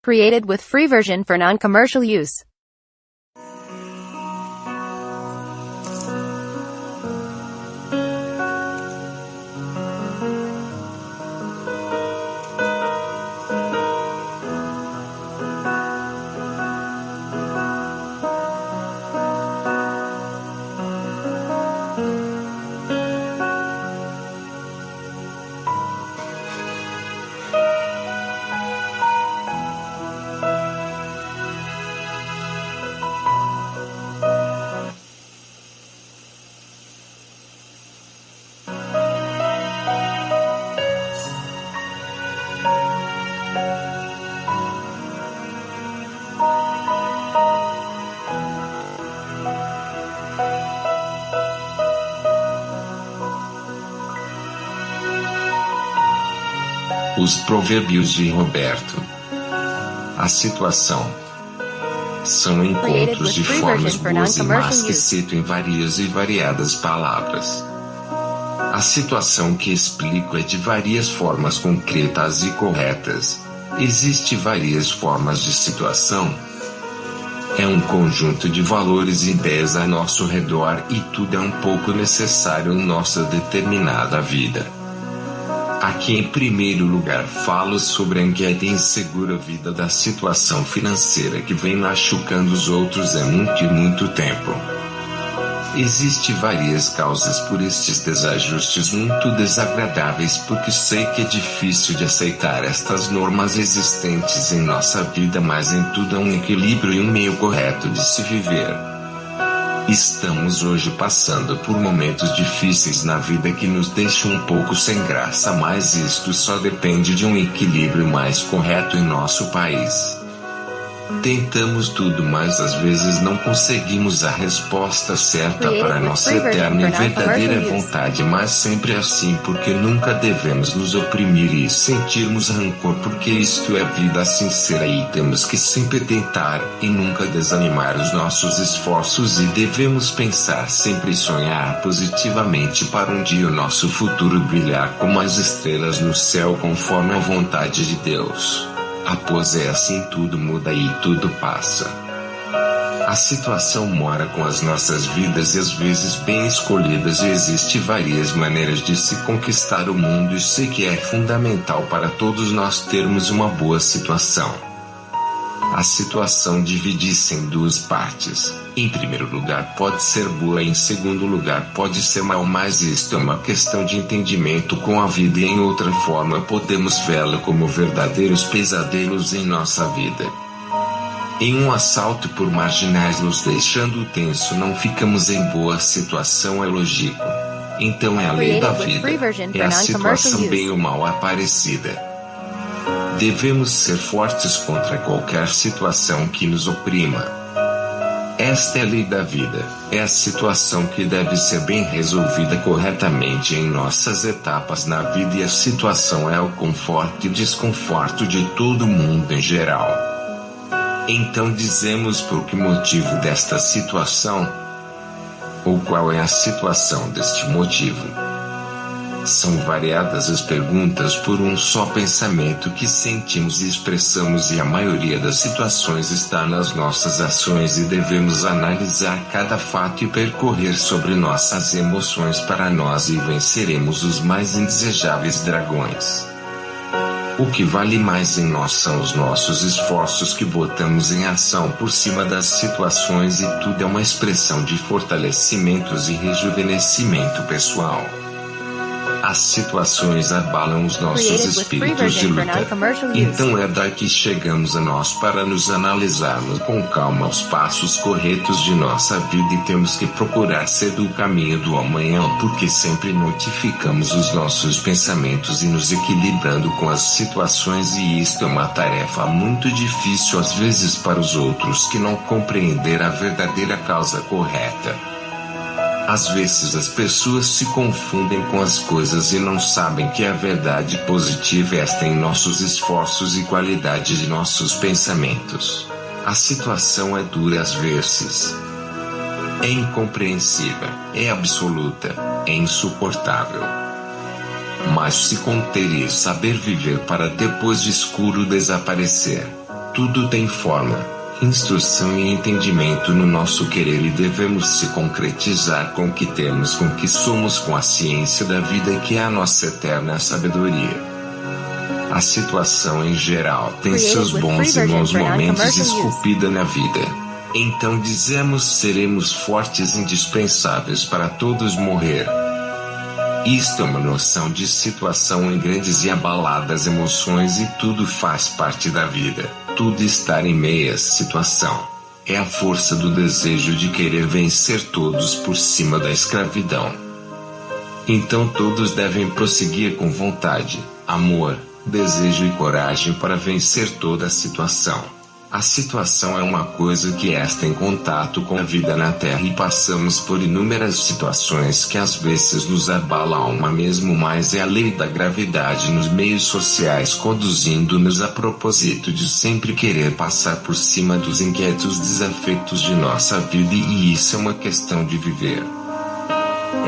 Created with free version for non-commercial use. Os provérbios de Roberto. A situação. São encontros de formas boas e más que citam em várias e variadas palavras. A situação que explico é de várias formas concretas e corretas. Existem várias formas de situação. É um conjunto de valores e ideias a nosso redor e tudo é um pouco necessário em nossa determinada vida. Aqui em primeiro lugar falo sobre a inquieta e insegura vida da situação financeira que vem machucando os outros há muito e muito tempo. Existem várias causas por estes desajustes muito desagradáveis porque sei que é difícil de aceitar estas normas existentes em nossa vida, mas em tudo há um equilíbrio e um meio correto de se viver. Estamos hoje passando por momentos difíceis na vida que nos deixam um pouco sem graça, mas isto só depende de um equilíbrio mais correto em nosso país. Tentamos tudo, mas às vezes não conseguimos a resposta certa para nossa eterna e verdadeira vontade, mas sempre assim porque nunca devemos nos oprimir e sentirmos rancor, porque isto é vida sincera e temos que sempre tentar e nunca desanimar os nossos esforços e devemos pensar sempre e sonhar positivamente para um dia o nosso futuro brilhar como as estrelas no céu conforme a vontade de Deus. Após é assim tudo muda e tudo passa. A situação mora com as nossas vidas e às vezes bem escolhidas e existem várias maneiras de se conquistar o mundo e sei que é fundamental para todos nós termos uma boa situação. A situação divide-se em duas partes. Em primeiro lugar pode ser boa e em segundo lugar pode ser mal, mas isto é uma questão de entendimento com a vida e em outra forma podemos vê-la como verdadeiros pesadelos em nossa vida. Em um assalto por marginais nos deixando tenso não ficamos em boa situação, é lógico. Então é a lei da vida, é a situação bem ou mal aparecida. Devemos ser fortes contra qualquer situação que nos oprima. Esta é a lei da vida, é a situação que deve ser bem resolvida corretamente em nossas etapas na vida e a situação é o conforto e desconforto de todo mundo em geral. Então dizemos por que motivo desta situação? Ou qual é a situação deste motivo? São variadas as perguntas por um só pensamento que sentimos e expressamos e a maioria das situações está nas nossas ações e devemos analisar cada fato e percorrer sobre nossas emoções para nós e venceremos os mais indesejáveis dragões. O que vale mais em nós são os nossos esforços que botamos em ação por cima das situações e tudo é uma expressão de fortalecimentos e rejuvenescimento pessoal. As situações abalam os nossos espíritos de luta. Então é daí que chegamos a nós para nos analisarmos com calma os passos corretos de nossa vida e temos que procurar ser do caminho do amanhã porque sempre notificamos os nossos pensamentos e nos equilibrando com as situações e isto é uma tarefa muito difícil às vezes para os outros que não compreender a verdadeira causa correta. Às vezes as pessoas se confundem com as coisas e não sabem que a verdade positiva está em nossos esforços e qualidade de nossos pensamentos. A situação é dura às vezes. É incompreensível, é absoluta, é insuportável. Mas se conter e saber viver para depois de escuro desaparecer, Tudo tem forma, instrução e entendimento no nosso querer e devemos se concretizar com o que temos, com o que somos, com a ciência da vida que é a nossa eterna sabedoria. A situação em geral tem seus bons e maus momentos esculpida na vida. Então dizemos seremos fortes indispensáveis para todos morrer. Isto é uma noção de situação em grandes e abaladas emoções e tudo faz parte da vida. Tudo estar em meia situação. É a força do desejo de querer vencer todos por cima da escravidão. Então todos devem prosseguir com vontade, amor, desejo e coragem para vencer toda a situação. A situação é uma coisa que está em contato com a vida na Terra e passamos por inúmeras situações que às vezes nos abalam a alma mesmo, mas é a lei da gravidade nos meios sociais conduzindo-nos a propósito de sempre querer passar por cima dos inquietos desafetos de nossa vida, e isso é uma questão de viver.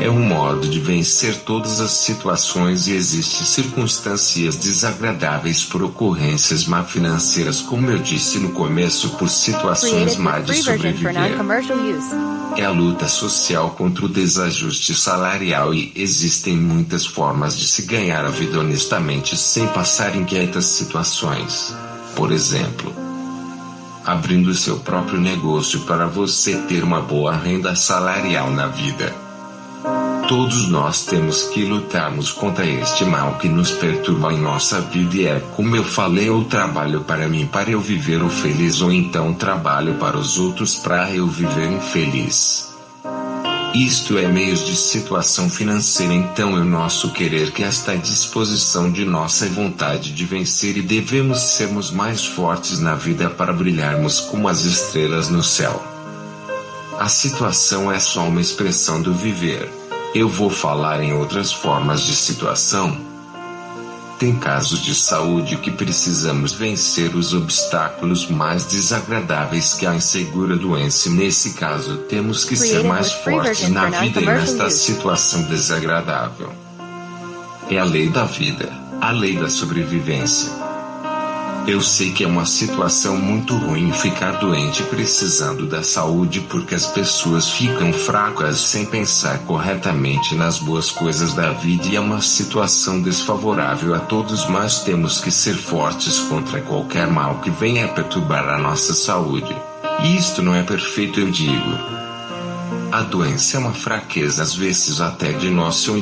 É um modo de vencer todas as situações e existem circunstâncias desagradáveis por ocorrências má financeiras, como eu disse no começo, por situações má de sobreviver. É a luta social contra o desajuste salarial e existem muitas formas de se ganhar a vida honestamente sem passar inquietas situações. Por exemplo, abrindo seu próprio negócio para você ter uma boa renda salarial na vida. Todos nós temos que lutarmos contra este mal que nos perturba em nossa vida e é, como eu falei, eu trabalho para mim para eu viver o feliz, ou então trabalho para os outros para eu viver infeliz. Isto é meios de situação financeira, então é o nosso querer que está à disposição de nossa vontade de vencer e devemos sermos mais fortes na vida para brilharmos como as estrelas no céu. A situação é só uma expressão do viver. Eu vou falar em outras formas de situação. Tem casos de saúde que precisamos vencer os obstáculos mais desagradáveis que a insegura doença, e nesse caso temos que ser mais fortes na vida e nesta situação desagradável. É a lei da vida, a lei da sobrevivência. Eu sei que é uma situação muito ruim ficar doente precisando da saúde, porque as pessoas ficam fracas sem pensar corretamente nas boas coisas da vida e é uma situação desfavorável a todos, mas temos que ser fortes contra qualquer mal que venha perturbar a nossa saúde. E isto não é perfeito, eu digo. A doença é uma fraqueza às vezes até de nosso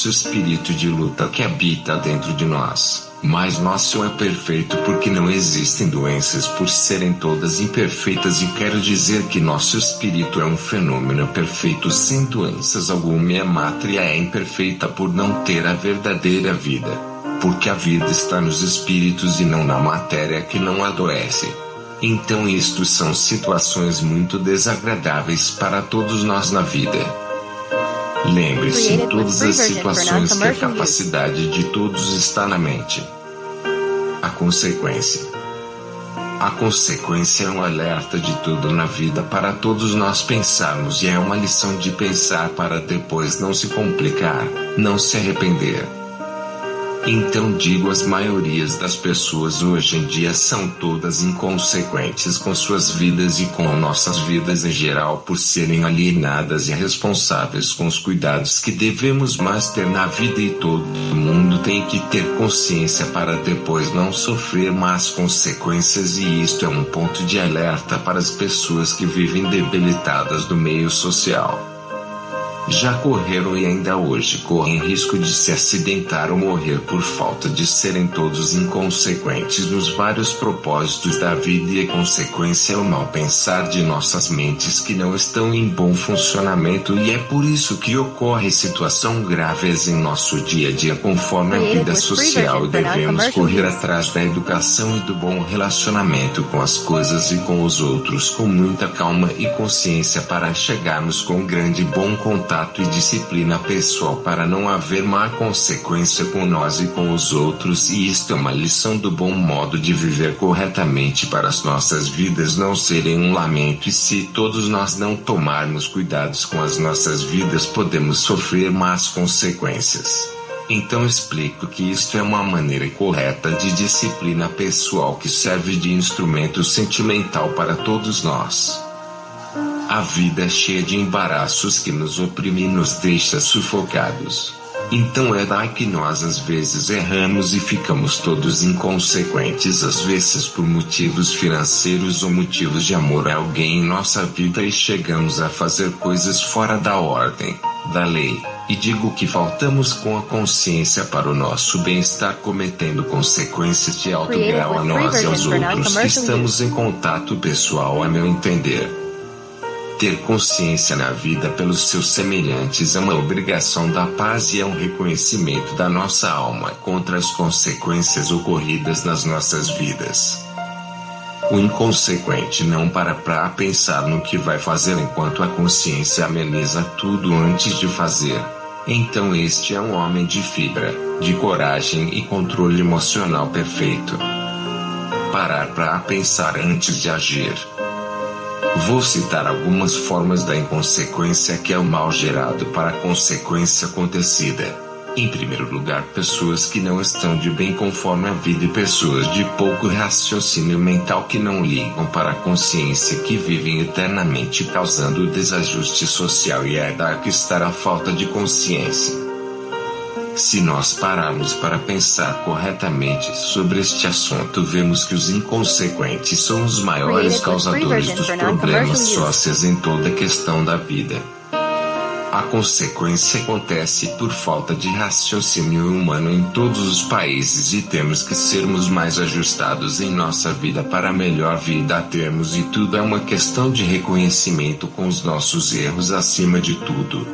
espírito de luta que habita dentro de nós. Mas nosso é perfeito porque não existem doenças por serem todas imperfeitas, e quero dizer que nosso espírito é um fenômeno perfeito sem doenças alguma, e a mátria é imperfeita por não ter a verdadeira vida. Porque a vida está nos espíritos e não na matéria que não adoece. Então isto são situações muito desagradáveis para todos nós na vida. Lembre-se em todas as situações que a capacidade de todos está na mente. A consequência. A consequência é um alerta de tudo na vida para todos nós pensarmos, e é uma lição de pensar para depois não se complicar, não se arrepender. Então digo, as maiorias das pessoas hoje em dia são todas inconsequentes com suas vidas e com nossas vidas em geral, por serem alienadas e irresponsáveis com os cuidados que devemos mais ter na vida, e todo mundo tem que ter consciência para depois não sofrer más consequências, e isto é um ponto de alerta para as pessoas que vivem debilitadas do meio social. Já correram e ainda hoje correm risco de se acidentar ou morrer por falta de serem todos inconsequentes nos vários propósitos da vida, e a consequência é o mal pensar de nossas mentes que não estão em bom funcionamento, e é por isso que ocorre situações graves em nosso dia a dia conforme a vida social, e devemos correr atrás da educação e do bom relacionamento com as coisas e com os outros com muita calma e consciência para chegarmos com grande bom contato e disciplina pessoal para não haver má consequência com nós e com os outros, e isto é uma lição do bom modo de viver corretamente para as nossas vidas não serem um lamento, e se todos nós não tomarmos cuidados com as nossas vidas podemos sofrer más consequências. Então explico que isto é uma maneira correta de disciplina pessoal que serve de instrumento sentimental para todos nós. A vida é cheia de embaraços que nos oprimem e nos deixa sufocados. Então é daí que nós às vezes erramos e ficamos todos inconsequentes, às vezes por motivos financeiros ou motivos de amor a alguém em nossa vida, e chegamos a fazer coisas fora da ordem, da lei. E digo que faltamos com a consciência para o nosso bem-estar, cometendo consequências de alto grau a nós e aos outros que estamos em contato pessoal, a meu entender. Ter consciência na vida pelos seus semelhantes é uma obrigação da paz e é um reconhecimento da nossa alma contra as consequências ocorridas nas nossas vidas. O inconsequente não para pensar no que vai fazer enquanto a consciência ameniza tudo antes de fazer. Então este é um homem de fibra, de coragem e controle emocional perfeito. Parar para pensar antes de agir. Vou citar algumas formas da inconsequência, que é o mal gerado para a consequência acontecida. Em primeiro lugar, pessoas que não estão de bem conforme a vida e pessoas de pouco raciocínio mental que não ligam para a consciência, que vivem eternamente causando desajuste social, e é daí que está a falta de consciência. Se nós pararmos para pensar corretamente sobre este assunto, vemos que os inconsequentes são os maiores causadores dos problemas sociais em toda a questão da vida. A consequência acontece por falta de raciocínio humano em todos os países, e temos que sermos mais ajustados em nossa vida para a melhor vida a termos, e tudo é uma questão de reconhecimento com os nossos erros acima de tudo.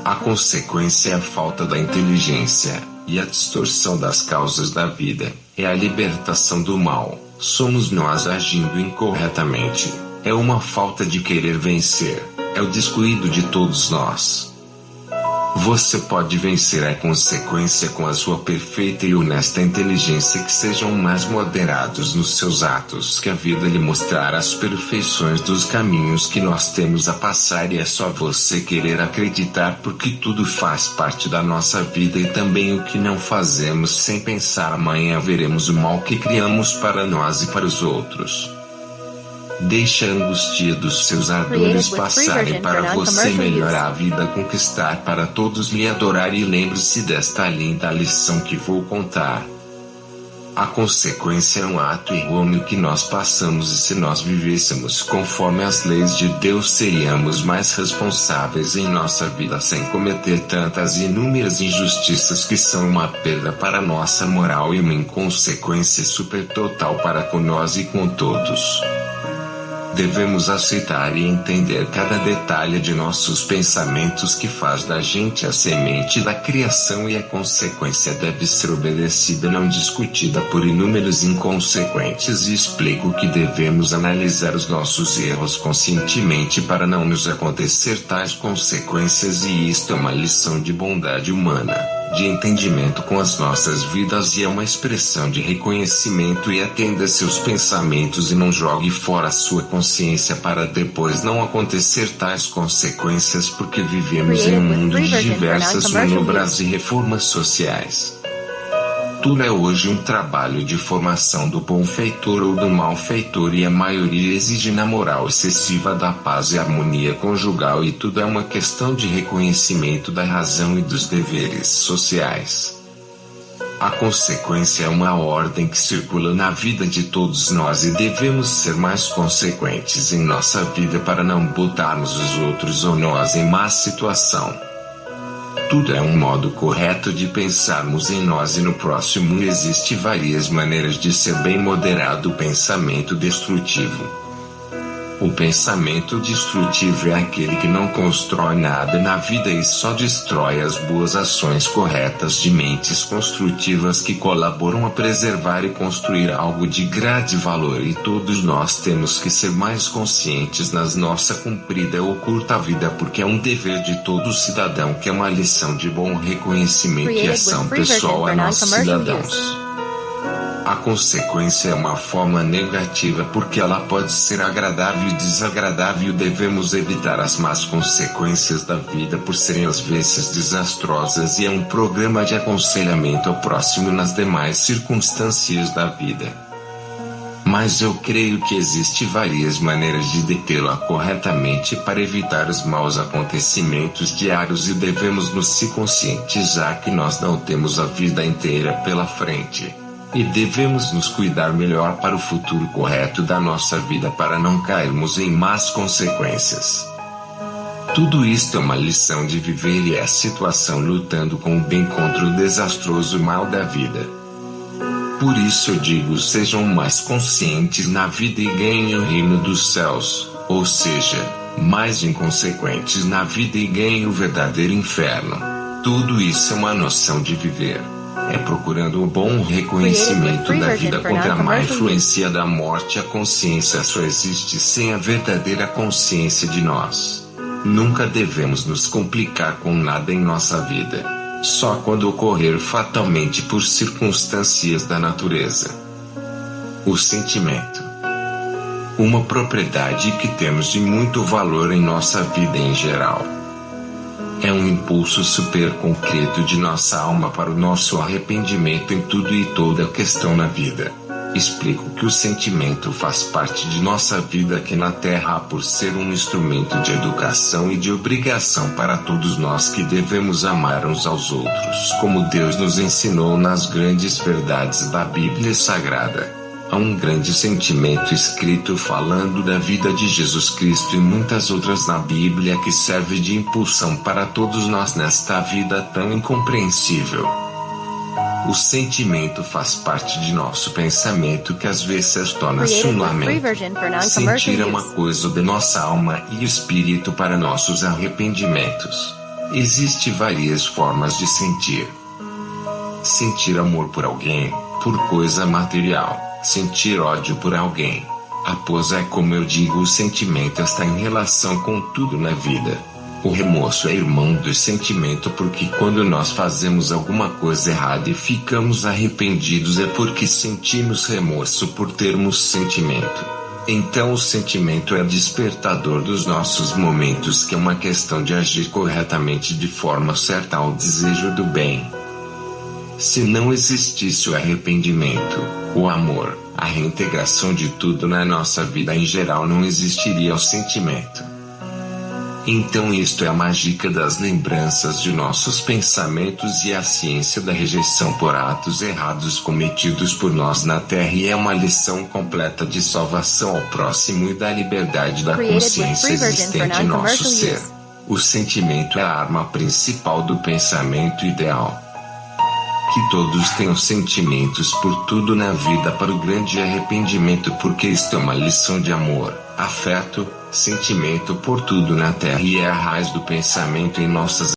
A consequência é a falta da inteligência, e a distorção das causas da vida, é a libertação do mal, somos nós agindo incorretamente, é uma falta de querer vencer, é o descuido de todos nós. Você pode vencer a consequência com a sua perfeita e honesta inteligência, que sejam mais moderados nos seus atos, que a vida lhe mostrará as perfeições dos caminhos que nós temos a passar, e é só você querer acreditar, porque tudo faz parte da nossa vida, e também o que não fazemos sem pensar. Amanhã veremos o mal que criamos para nós e para os outros. Deixe a angústia dos seus ardores passarem para você melhorar a vida, conquistar para todos lhe adorar, e lembre-se desta linda lição que vou contar. A consequência é um ato errôneo que nós passamos, e se nós vivêssemos conforme as leis de Deus, seríamos mais responsáveis em nossa vida, sem cometer tantas e inúmeras injustiças que são uma perda para nossa moral e uma inconsequência super total para com nós e com todos. Devemos aceitar e entender cada detalhe de nossos pensamentos, que faz da gente a semente da criação, e a consequência deve ser obedecida, não discutida por inúmeros inconsequentes, e explico que devemos analisar os nossos erros conscientemente para não nos acontecer tais consequências, e isto é uma lição de bondade humana, de entendimento com as nossas vidas, e é uma expressão de reconhecimento, e atenda seus pensamentos e não jogue fora a sua consciência para depois não acontecer tais consequências, porque vivemos em um mundo de diversas manobras e reformas sociais. Tudo é hoje um trabalho de formação do bom feitor ou do mal feitor, e a maioria exige na moral excessiva da paz e harmonia conjugal, e tudo é uma questão de reconhecimento da razão e dos deveres sociais. A consequência é uma ordem que circula na vida de todos nós, e devemos ser mais consequentes em nossa vida para não botarmos os outros ou nós em má situação. Tudo é um modo correto de pensarmos em nós e no próximo, e existe várias maneiras de ser bem moderado o pensamento destrutivo. O pensamento destrutivo é aquele que não constrói nada na vida e só destrói as boas ações corretas de mentes construtivas que colaboram a preservar e construir algo de grande valor, e todos nós temos que ser mais conscientes nas nossa comprida ou curta vida, porque é um dever de todo cidadão, que é uma lição de bom reconhecimento e ação pessoal a nós cidadãos. A consequência é uma forma negativa porque ela pode ser agradável e desagradável. Devemos evitar as más consequências da vida por serem às vezes desastrosas e é um programa de aconselhamento ao próximo nas demais circunstâncias da vida. Mas eu creio que existem várias maneiras de detê-la corretamente para evitar os maus acontecimentos diários e devemos nos se conscientizar que nós não temos a vida inteira pela frente. E devemos nos cuidar melhor para o futuro correto da nossa vida para não cairmos em más consequências. Tudo isto é uma lição de viver e é a situação lutando com o bem contra o desastroso mal da vida. Por isso eu digo, sejam mais conscientes na vida e ganhem o reino dos céus, ou seja, mais inconsequentes na vida e ganhem o verdadeiro inferno. Tudo isso é uma noção de viver. É procurando o bom reconhecimento da vida contra a má influência da morte. A consciência só existe sem a verdadeira consciência de nós. Nunca devemos nos complicar com nada em nossa vida. Só quando ocorrer fatalmente por circunstâncias da natureza. O sentimento. Uma propriedade que temos de muito valor em nossa vida em geral. É um impulso super concreto de nossa alma para o nosso arrependimento em tudo e toda questão na vida. Explico que o sentimento faz parte de nossa vida aqui na Terra por ser um instrumento de educação e de obrigação para todos nós que devemos amar uns aos outros, como Deus nos ensinou nas grandes verdades da Bíblia Sagrada. Há um grande sentimento escrito falando da vida de Jesus Cristo e muitas outras na Bíblia que serve de impulsão para todos nós nesta vida tão incompreensível. O sentimento faz parte de nosso pensamento que às vezes torna-se um lamento. Sentir é uma coisa de nossa alma e espírito para nossos arrependimentos. Existem várias formas de sentir. Sentir amor por alguém, por coisa material. Sentir ódio por alguém. Após é como eu digo, o sentimento está em relação com tudo na vida. O remorso é irmão do sentimento porque quando nós fazemos alguma coisa errada e ficamos arrependidos é porque sentimos remorso por termos sentimento. Então o sentimento é despertador dos nossos momentos que é uma questão de agir corretamente de forma certa ao desejo do bem. Se não existisse o arrependimento, o amor, a reintegração de tudo na nossa vida em geral não existiria o sentimento. Então isto é a mágica das lembranças de nossos pensamentos e a ciência da rejeição por atos errados cometidos por nós na Terra e é uma lição completa de salvação ao próximo e da liberdade da consciência existente em nosso ser. O sentimento é a arma principal do pensamento ideal. Que todos tenham sentimentos por tudo na vida para o grande arrependimento porque isto é uma lição de amor, afeto, sentimento por tudo na Terra e é a raiz do pensamento em nossas